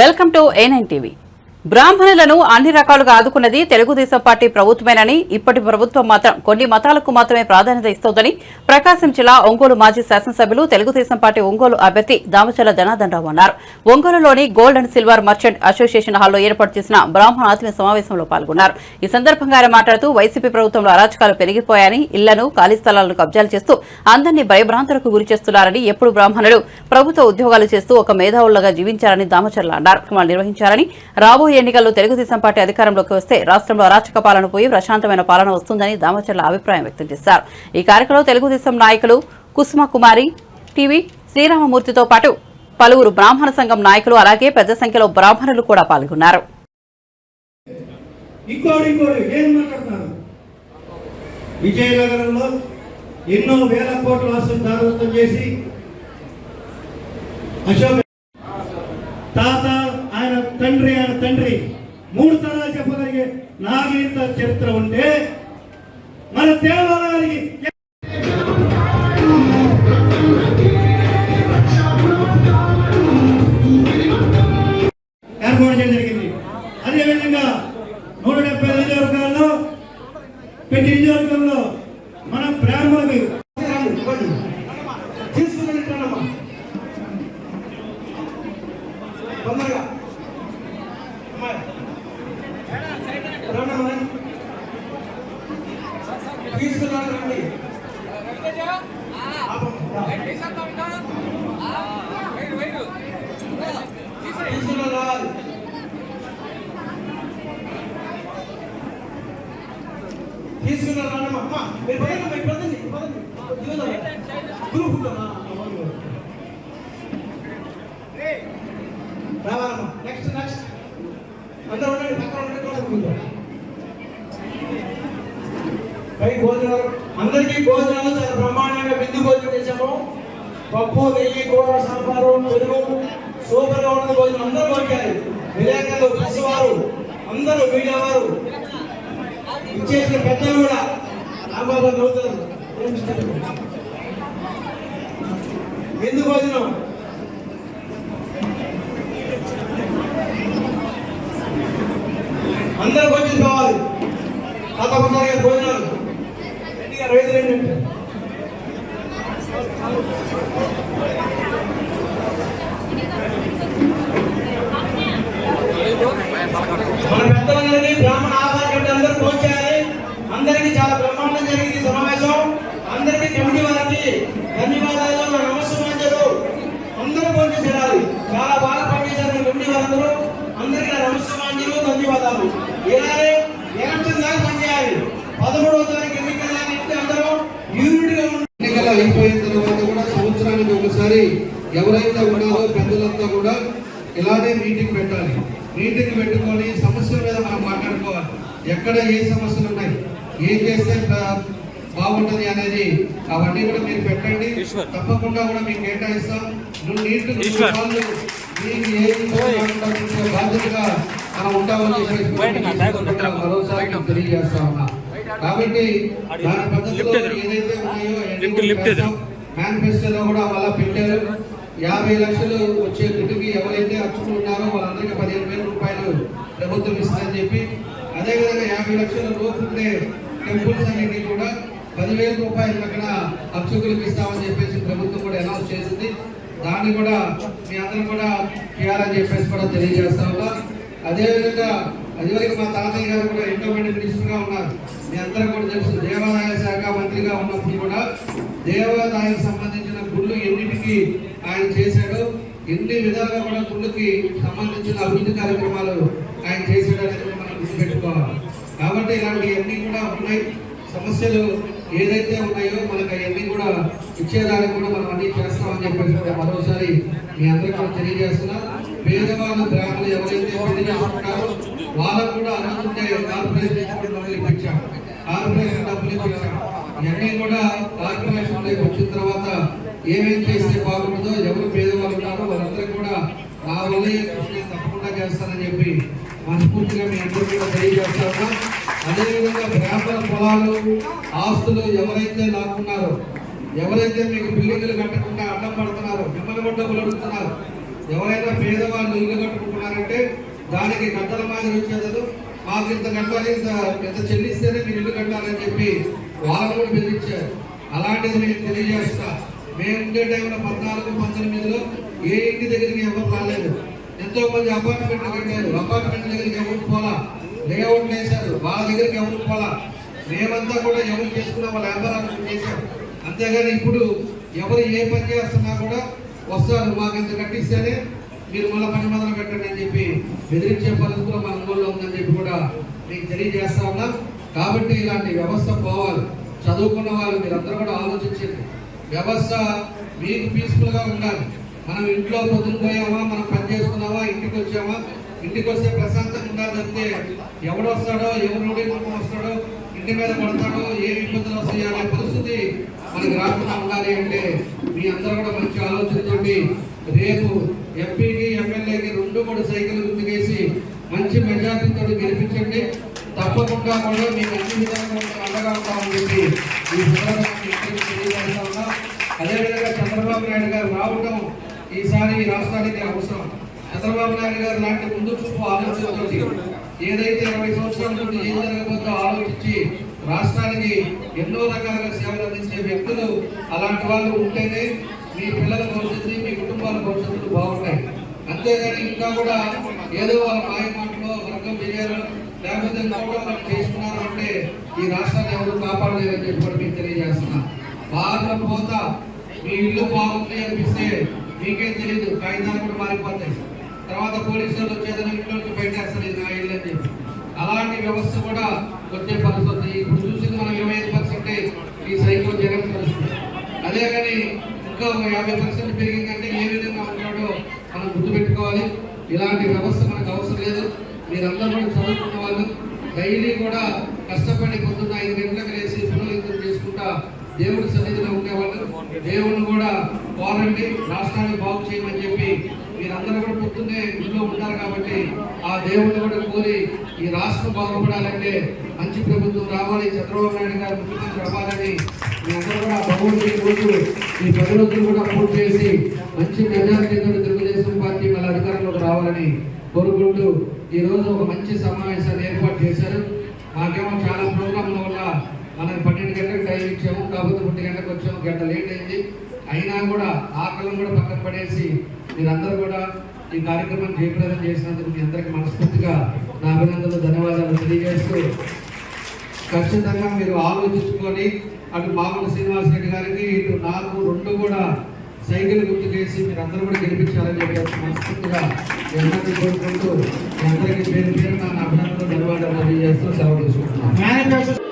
Welcome to A9 TV. బ్రాహ్మణులను అన్ని రకాలుగా ఆదుకున్నది తెలుగుదేశం పార్టీ ప్రభుత్వమేనని, ఇప్పటి ప్రభుత్వం మాత్రం కొన్ని మతాలకు మాత్రమే ప్రాధాన్యత ఇస్తోందని ప్రకాశం జిల్లా ఒంగోలు మాజీ శాసనసభ్యులు తెలుగుదేశం పార్టీ ఒంగోలు అభ్యర్థి దామచర్ల జనార్దన్ రావు అన్నారు. ఒంగోలులోని gold and silver merchant association హాల్లో ఏర్పాటు చేసిన బ్రాహ్మణ ఆత్మీయ సమావేశంలో పాల్గొన్నారు. ఈ సందర్భంగా ఆయన మాట్లాడుతూ వైసీపీ ప్రభుత్వంలో అరాచకాలు పెరిగిపోయాయని, ఇళ్లను ఖాళీ స్థలాలను కబ్జాలు చేస్తూ అందరినీ భయభ్రాంతులకు గురి చేస్తున్నారని, ఎప్పుడు బ్రాహ్మణులు ప్రభుత్వ ఉద్యోగాలు చేస్తూ ఒక మేధావులుగా జీవించారని దామచర్ల అన్నారు. నిర్వహించారని, రాబోయే ఎన్నికల్లో తెలుగుదేశం పార్టీ అధికారంలోకి వస్తే రాష్ట్రంలో అరాచక పాలన పోయి ప్రశాంతమైన పాలన వస్తుందని దామచర్ల అభిప్రాయం వ్యక్తం చేశారు. ఈ కార్యక్రమంలో తెలుగుదేశం నాయకులు కుసుమ కుమారి, టీవీ శ్రీరామమూర్తితో పాటు పలువురు బ్రాహ్మణ సంఘం నాయకులు, అలాగే పెద్ద సంఖ్యలో బ్రాహ్మణులు కూడా పాల్గొన్నారు. విజయనగరంలో ఎన్నో వేల కోట్ల ఆస్తులు దారదత్తం చేసి అశోక్ తాత, ఆయన తండ్రి 3 తరాలు చెప్పగలిగే నాగరికత చరిత్ర ఉంటే మన దేవాలయానికి ఏర్పాటు చేయడం జరిగింది. అదేవిధంగా 170 నియోజకవర్గాల్లో ప్రతి నియోజకవర్గంలో మన బ్రాహ్మణులకు తీసుకున్నట్టమ్మా తొందరగా తీసుకున్నారండి. తీసుకున్నారమ్మా మీరు పదండి రావాలమ్మా. నెక్స్ట్ అందరూ ఉండండి, పక్కన పై భోజనాలు, అందరికీ భోజనాలు చాలా బ్రహ్మాండంగా విందు భోజనం చేశాము. పప్పు, నెయ్యి, కూర, సాంబారు, పెరుగు సూపర్ గా ఉన్న భోజనం అందరూ కొట్టారు. విలేకరులు, ప్రెస్ వారు, అందరూ మీడియా వారు, ఇచ్చేసిన పెద్దలు కూడా రాబాబు నవ్వుతారు. విందు భోజనం అందరూ కొంచెం కావాలి. తప్పకుండా భోజనాలు మన పెద్దలందరినీ బ్రాహ్మణ ఆధార్ అందరూ పਹੁంచాలి. అందరికీ చాలా బ్రహ్మాండం జరిగింది సమావేశం. అందరికీ కమిటీ వారికి ధన్యవాదాలు, నమస్కారాలు. అందరూ పਹੁంచి చేరాలి. చాలా బాగా పనిచేశారు కమిటీ వారందరూ. అందరికీ నమస్కారాలు, ధన్యవాదాలు. ఇలాగే ఎలక్షన్ దాకా పనిచేయాలి. 13వ తారీఖు ఎన్నికలకి అందరూ యూనిట్గా ఎన్నికలు అయిపోయిన తర్వాత కూడా సంవత్సరానికి ఒకసారి ఎవరైతే ఉన్నారో పెద్దలంతా కూడా ఇలానే మీటింగ్ పెట్టాలి. మీటింగ్ పెట్టుకొని సమస్యల మీద మనం మాట్లాడుకోవాలి. ఎక్కడ ఏ సమస్యలు ఉన్నాయి, ఏం చేస్తే బాగుంటుంది అనేది అవన్నీ కూడా మీరు పెట్టండి. తప్పకుండా కూడా మీకు కేటాయిస్తాం. నువ్వు నీటి మీకు ఏ బాధ్యతగా మనం ఉంటామని చెప్పేసి మరోసారి తెలియజేస్తా ఉన్నా. కాబట్టి దాని పద్ధతిలో ఏదైతే ఉన్నాయో మేనిఫెస్టోలో కూడా మళ్ళా పెట్టారు. 50 లక్షలు వచ్చే గుడికి ఎవరైతే అర్చకులు ఉన్నారో వాళ్ళందరికీ 15,000 రూపాయలు ప్రభుత్వం ఇస్తుందని చెప్పి, అదేవిధంగా 50 లక్షల లోపు ఉండే టెంపుల్స్ అన్నింటినీ కూడా 10,000 రూపాయలు అక్కడ అర్చకులకు ఇస్తామని చెప్పేసి ప్రభుత్వం కూడా అనౌన్స్ చేసింది. దాన్ని కూడా మీ అందరూ కూడా చేయాలని చెప్పేసి కూడా తెలియజేస్తా ఉన్నా. అదేవిధంగా అదివరకు మా తాతయ్య గారు కూడా ఎండోమెంట్ మినిస్టర్గా ఉన్నారు. మీ అందరూ కూడా తెలుసు. దేవాదాయ శాఖ మంత్రిగా ఉన్నప్పుడు కూడా దేవాదాయానికి సంబంధించిన గుళ్ళు ఎన్నిటికీ ఆయన చేశాడు. ఎన్ని విధాలుగా కూడా గుళ్ళకి సంబంధించిన అభివృద్ధి కార్యక్రమాలు ఆయన చేశాడు అనేది మనం గుర్తుపెట్టుకోవాలి. కాబట్టి ఇలాంటివన్నీ కూడా ఉన్నాయి. సమస్యలు ఏదైతే ఉన్నాయో మనకు అవన్నీ కూడా ఇచ్చేదానికి కూడా మనం అన్ని చేస్తామని చెప్పేసి మరోసారి మీ అందరికీ కూడా తెలియజేస్తున్నాం. పేదవాళ్ళు గ్రామాలు ఎవరైతే పెళ్లి చేసుకుంటారో వాళ్ళకు కూడా అనుకుంటే కార్పొరేషన్ డబ్బులు ఇప్పించాం. ఇవన్నీ కూడా కార్పొరేషన్ వచ్చిన తర్వాత ఏమేం చేస్తే బాగుంటుందో, ఎవరు పేదవాళ్ళు ఉన్నారో వాళ్ళందరూ కూడా నా వల్లే తప్పకుండా చేస్తానని చెప్పి మనస్ఫూర్తిగా మీ అందరికీ కూడా తెలియజేస్తాను. అదేవిధంగా బ్రాహ్మణ పొలాలు, ఆస్తులు ఎవరైతే లాక్కున్నారో, ఎవరైతే మీకు బిల్డింగ్లు కట్టకుండా అడ్డం పడుతున్నారో, మిమ్మల్ని కూడా డబ్బులు అడుగుతున్నారు, ఎవరైనా పేదవాళ్ళు ఇల్లు కట్టుకుంటున్నారంటే దానికి గంటల మాదిరి వచ్చేది, మాకు ఇంత కట్టాలి, ఇంత చెల్లిస్తేనే మీరు ఇల్లు కట్టాలని చెప్పి వాళ్ళు కూడా బెదిరించారు. అలాంటిది మేము తెలియజేస్తా. మేము ఉండే టైంలో 14-19లో ఏ ఇంటి దగ్గరికి ఎవరు రాలేదు. ఎంతో మంది అపార్ట్మెంట్లు కట్టారు, అపార్ట్మెంట్ దగ్గరికి ఎవరు పోలా, లేఅవుట్ వేశారు, వాళ్ళ దగ్గరికి ఎవరు పోలా. మేమంతా కూడా ఎవరు చేసుకున్నా వాళ్ళ వ్యాపారాలు చేశాం. అంతేగాని ఇప్పుడు ఎవరు ఏ పని చేస్తున్నా కూడా వస్తారు, మాకు ఇంత కట్టిస్తేనే మీరు మళ్ళీ పని మొదలు పెట్టండి అని చెప్పి బెదిరించే పరిస్థితుల్లో మన ఊళ్ళో ఉందని చెప్పి కూడా మీకు తెలియజేస్తా ఉన్నాం. కాబట్టి ఇలాంటి వ్యవస్థ పోవాలి. చదువుకున్న వాళ్ళు మీరందరూ కూడా ఆలోచించండి. వ్యవస్థ మీకు పీస్ఫుల్గా ఉండాలి. మనం ఇంట్లో పొద్దున పోయామా, మనం పని చేసుకున్నామా, ఇంటికి వచ్చామా, ఇంటికి వస్తే ప్రశాంతంగా ఉండాలంటే ఎవడు వస్తాడో, ఎవరు నోడి వస్తాడో, ఇంటి మీద పడతాడో, ఏ ఇబ్బందులు వస్తాయో అనే పరిస్థితి మనకి రాకుండా ఉండాలి అంటే మీ అందరూ కూడా మంచి ఆలోచనతోటి రేపు ఎంపీకి ఎమ్మెల్యేకి 2-3 సైకిల్ గుర్తుకేసి మంచి మెజార్టీతో గెలిపించండి. తప్పకుండా కూడా మీకు అన్ని విధాలుగా అండగా ఉంటామని చెప్పి ఈ తెలియజేస్తా ఉన్నా. అదేవిధంగా చంద్రబాబు నాయుడు గారు రావడం ఈసారి ఈ రాష్ట్రానికి అవసరం. చంద్రబాబు నాయుడు గారు లాంటి ముందు చూపు ఆలోచనతోటి ఏదైతే 20 సంవత్సరాల నుండి ఏం జరగబోతో ఆలోచించి రాష్ట్రానికి ఎన్నో రకాలుగా సేవలు అందించే వ్యక్తులు అలాంటి వాళ్ళు ఉంటేనే మీ పిల్లల భవిష్యత్తు, మీ కుటుంబాల భవిష్యత్తులు బాగుంటాయి. అంతేగాని ఇంకా కూడా ఏదో వాళ్ళ మాయ మాటలో వర్గం చేయాలి, లేకపోతే వాళ్ళు చేసుకున్నారు అంటే ఈ రాష్ట్రాన్ని ఎవరు కాపాడలేదని చెప్పి కూడా మీకు తెలియజేస్తున్నా. బాగా పోతా మీ ఇల్లు బాగుంది అనిపిస్తే మీకేం తెలియదు, కాగితాలు కూడా మారిపోతాయి. తర్వాత పోలీసులు వచ్చేదని ఇంట్లోకి బయటేస్తారు, ఇది నా ఇల్లు అని చెప్పి. అలాంటి వ్యవస్థ కూడా వచ్చే పరిస్థితి ఇప్పుడు చూసింది. మనం 25% ఈ సైకిల్ జగన్ పరిస్థితి. అదే కానీ ఇంకా 50% పెరిగిందంటే ఏ విధంగా ఉంటాడో మనం గుర్తుపెట్టుకోవాలి. ఇలాంటి వ్యవస్థ మనకు అవసరం లేదు. మీరందరూ కూడా చదువుకున్న వాళ్ళు డైలీ కూడా కష్టపడి పొద్దున్న 5 గంటలకు వేసి పురోహితులు చేసుకుంటా దేవుడి సన్నిధిలో ఉండేవాళ్ళు. దేవుడిని కూడా కోరండి, రాష్ట్రాన్ని బాగు చేయమని చెప్పి మీరందరూ కూడా పొద్దున్నే ఇంట్లో ఉంటారు. కాబట్టి ఆ దేవుడిని కూడా కోరి ఈ రాష్ట్రం బాగుపడాలంటే మంచి ప్రభుత్వం రావాలి, చంద్రబాబు నాయుడు గారు ముఖ్యమంత్రి అవ్వాలని మీ అందరూ కూడా భగవంతుడి రోజు ఈ 10 రోజులు కూడా పూర్తి చేసి మంచి మెజారిటీతో తెలుగుదేశం పార్టీ మళ్ళీ అధికారంలోకి రావాలని కోరుకుంటూ ఈ రోజు ఒక మంచి సమావేశాన్ని ఏర్పాటు చేశారు. మాకేమో చాలా ప్రోగ్రాంల వల్ల మనం 12 గంటలకు టైం ఇచ్చాము, కాబట్టి 1 గంటకు వచ్చాము, గంట లేట్ అయింది. అయినా కూడా ఆకలిని కూడా పక్కన పడేసి మీరందరూ కూడా ఈ కార్యక్రమం జయప్రదం చేసినందుకు మీ అందరికీ మనస్ఫూర్తిగా నా అభినందనలు, ధన్యవాదాలు తెలియజేస్తూ ఖచ్చితంగా మీరు ఆలోచించుకొని అటు మామూలు శ్రీనివాస్ రెడ్డి గారికి ఇటు నాకు 2 కూడా సైకిల్ గుర్తు చేసి మీరు అందరూ కూడా గెలిపించాలని చెప్పి మనస్ఫూర్తిగా మీ అందరికీ కోరుకుంటూ మీ అందరికీ పేరు పేరు నా అభినందనలు, ధన్యవాదాలు తెలియజేస్తూ సెలవు తీసుకుంటున్నాను.